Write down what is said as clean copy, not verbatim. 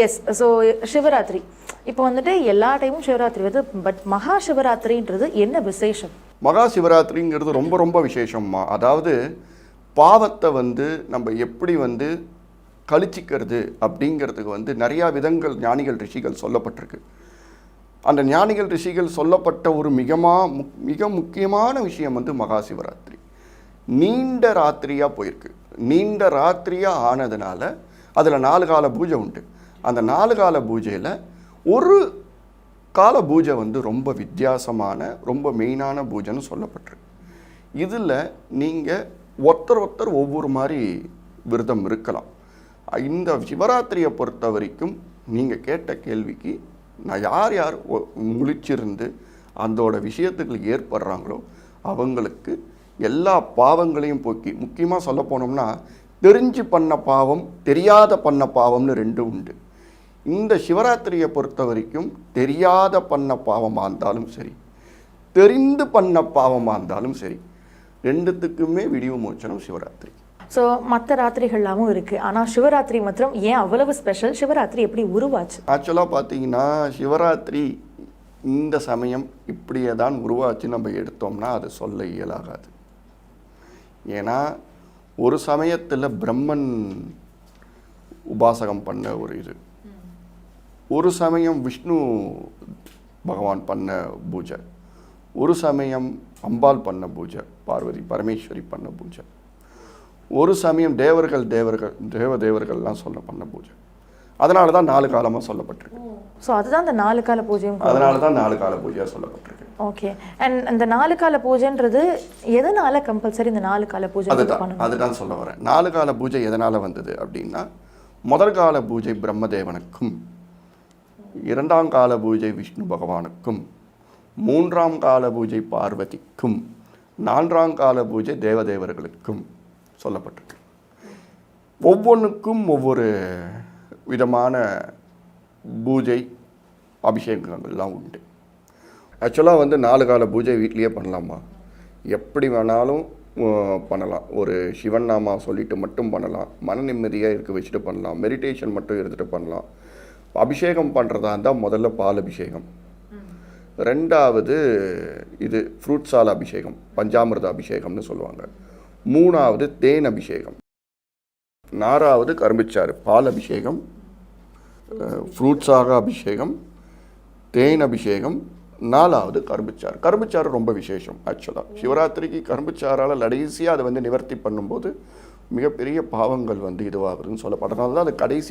S. So Shivaratri இப்போ வந்துட்டு எல்லா டைமும் சிவராத்திரி வருது. பட் மகா சிவராத்திரின்றது என்ன விசேஷம்? மகா சிவராத்திரிங்கிறது ரொம்ப ரொம்ப விசேஷம்மா. அதாவது பாவத்தை நம்ம எப்படி கழிச்சிக்கிறது அப்படிங்கிறதுக்கு நிறையா விதங்கள் ஞானிகள் ரிஷிகள் சொல்லப்பட்டிருக்கு. அந்த ஞானிகள் ரிஷிகள் சொல்லப்பட்ட ஒரு மிக முக்கியமான விஷயம் மகா சிவராத்திரி. நீண்ட ராத்திரியாக போயிருக்கு. நீண்ட ராத்திரியாக ஆனதுனால அதில் 4 கால பூஜை உண்டு. அந்த 4 கால பூஜையில் ஒரு கால பூஜை ரொம்ப வித்தியாசமான ரொம்ப மெயினான பூஜைன்னு சொல்லப்பட்டிருக்கு. இதில் நீங்கள் ஒருத்தர் ஒவ்வொரு மாதிரி விரதம் இருக்கலாம். இந்த சிவராத்திரியை பொறுத்த வரைக்கும் நீங்கள் கேட்ட கேள்விக்கு நான் யார் முழிச்சிருந்து அதோட விஷயத்துக்கு ஏற்படுறாங்களோ அவங்களுக்கு எல்லா பாவங்களையும் போக்கி, முக்கியமாக சொல்ல போனோம்னா தெரிஞ்சு பண்ண பாவம், தெரியாத பண்ண பாவம்னு 2 உண்டு. இந்த சிவராத்திரியை பொறுத்த வரைக்கும் தெரியாத பண்ண பாவமாக இருந்தாலும் சரி, தெரிந்து பண்ண பாவமாக இருந்தாலும் சரி, 2த்துக்குமே விடிவு மோச்சனம் சிவராத்திரி. ஸோ மற்ற ராத்திரிகள்லாமும் இருக்குது. ஆனால் சிவராத்திரி மாத்திரம் ஏன் அவ்வளவு ஸ்பெஷல்? சிவராத்திரி எப்படி உருவாச்சு? ஆக்சுவலாக பார்த்தீங்கன்னா சிவராத்திரி இந்த சமயம் இப்படியே தான் உருவாச்சு நம்ம எடுத்தோம்னா அது சொல்ல இயலாகாது. ஏன்னா ஒரு சமயத்தில் பிரம்மன் உபாசகம் பண்ண ஒரு சமயம் விஷ்ணு பகவான் பண்ண பூஜை, ஒரு சமயம் அம்பாள் பண்ண பூஜை, பார்வதி பரமேஸ்வரி பண்ண பூஜை, ஒரு சமயம் தேவர்கள்லாம் பண்ண பூஜை. அதனால தான் 4 காலமாக சொல்லப்பட்டிருக்கு. ஸோ அதுதான் அந்த 4 கால பூஜையும். அதனால தான் 4 கால பூஜையாக சொல்லப்பட்டிருக்கு. ஓகே. அண்ட் அந்த 4 கால பூஜைன்றது எதனால கம்பல்சரி இந்த 4 கால பூஜை? அதுதான் சொல்ல வரேன். 4 கால பூஜை எதனால் வந்தது அப்படின்னா, முதல் கால பூஜை பிரம்மதேவனுக்கும், 2ஆம் கால பூஜை விஷ்ணு பகவானுக்கும், 3ஆம் கால பூஜை பார்வதிக்கும், 4ஆம் கால பூஜை தேவதேவர்களுக்கும் சொல்லப்பட்டிருக்கு. ஒவ்வொன்றுக்கும் ஒவ்வொரு விதமான பூஜை அபிஷேகங்கள்லாம் உண்டு. ஆக்சுவலாக 4 கால பூஜை வீட்லேயே பண்ணலாமா? எப்படி வேணாலும் பண்ணலாம். ஒரு சிவன் நாமா சொல்லிட்டு மட்டும் பண்ணலாம், மன நிம்மதியாக இருக்க வச்சுட்டு பண்ணலாம், மெடிடேஷன் மட்டும் எடுத்துகிட்டு பண்ணலாம். அபிஷேகம் பண்ணுறதா இருந்தால் முதல்ல பால் அபிஷேகம், 2வது இது ஃப்ரூட்ஸால் அபிஷேகம், பஞ்சாமிர்த அபிஷேகம்னு சொல்லுவாங்க, 3வது தேன் அபிஷேகம், 4வது கரும்புச்சாறு. பால் அபிஷேகம், ஃப்ரூட்ஸாக அபிஷேகம், தேன் அபிஷேகம், 4வது கரும்புச்சாறு. கரும்புச்சாறு ரொம்ப விசேஷம். ஆக்சுவலாக சிவராத்திரிக்கு கரும்புச்சாரால் கடைசியாக அதை நிவர்த்தி பண்ணும்போது மிகப்பெரிய பாவங்கள் இதுவாகுதுன்னு சொல்லப்பட்டதுனால தான் அது கடைசி